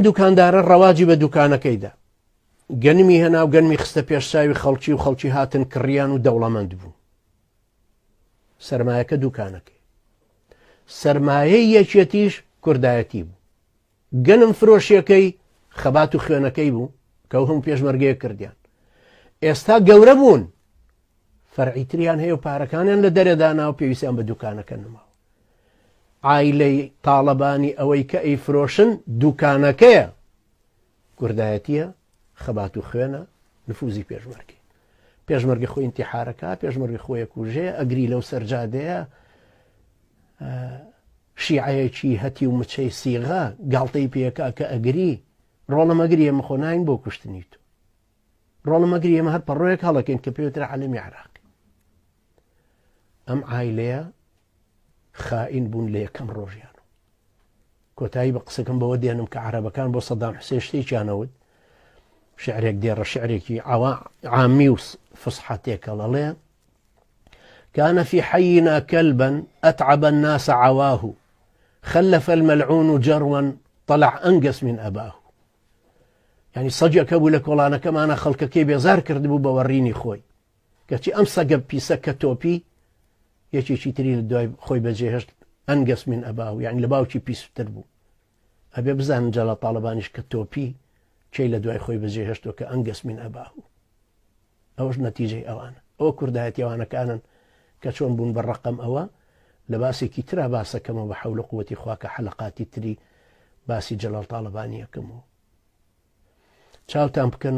دوکاندارە ڕەواجی بە دوکانەکەیدا گەنمی هێنا و گەنمی خستە پێشچاوی خەڵکی و خەڵکی هاتن کڕیان و دەوڵەمەند بوو. سەرمایەکە دوکانەکەی، سەرمایەی یەکێتیش کوردایەتی بوو. گەنم فرۆشیەکەی خەبات و خوێنەکەی بوو کە هەموو پێشمەرگەیە کردیان. ئێستا گەورە بوون، فەرعیتریان هەیە و پارەکانیان لە دەرێدانا و پێویستیان بە دوکانەکە نماوە. عایلەی تاڵەبانی ئەوەی کە ئەیفرۆشن دوکانەکەیە، کوردایەتیە، خەبات و خوێنە، نفوزی پێشمەرگی. پێشمەرگی خۆی ئینتیحارەکە، پێشمەرگی خۆی کوژێ، ئەگری لەو سەرجادەیە، شیعەیەکی هەتی و مچەی سیغا گاڵتەی پێکا کە ئەگری ڕۆڵەمەگری ئێمە خۆ ناین بۆ کوشتنی تو. ڕۆڵەمەگری ئێمە هەر پەڕۆیەک هەڵەکەین کە پێوترە عەلەمی عێراقی. ئەم عایلەیە خائین بوون لە یەکەم ڕۆژیان. کۆتایی بە قسەکەم بەوە دێنم کە عەرەبەکان بۆ سەدام حوسێن شتێکیانەوت، شعرێک دێڕە شعرێکی عامی و فسحەتێکە لەڵێ: كان في حينا كلبا أتعب الناس عواه خلف الملعون جروا طلع أنقص من أباه. يعني سەجێکە بوو لە کۆڵانەکەمانە خەڵکەکەی بێزار کرد بوو بە وەڕینی خۆی، کەچی ئەم سەگە پیسە کە تۆپی یەکێکی تری لە دوای خۆی بەجێهێشت ئەنگەس من ئەباه، یعنی لە باوکی پیسوتر بوو. ئەبێ بزانن جەڵە تاڵەبانیش کە تۆپی چی لە دوای خۆی بەجێهێشتەوە کە ئەنگەس من ئەباه. ئەوەش نەتیجەی ئەوانە. ئەوە کوردایەتی ئەوانەکانن کە چۆن بوون بە ڕقم ئەوە لە باسێکی ترا باسەکەمەوە بە حەول و قووەتی خوا کە حەلەقاتی تری باسی جەلال تاڵەبانی یەکەمەوە. چاوتان بکەنەوە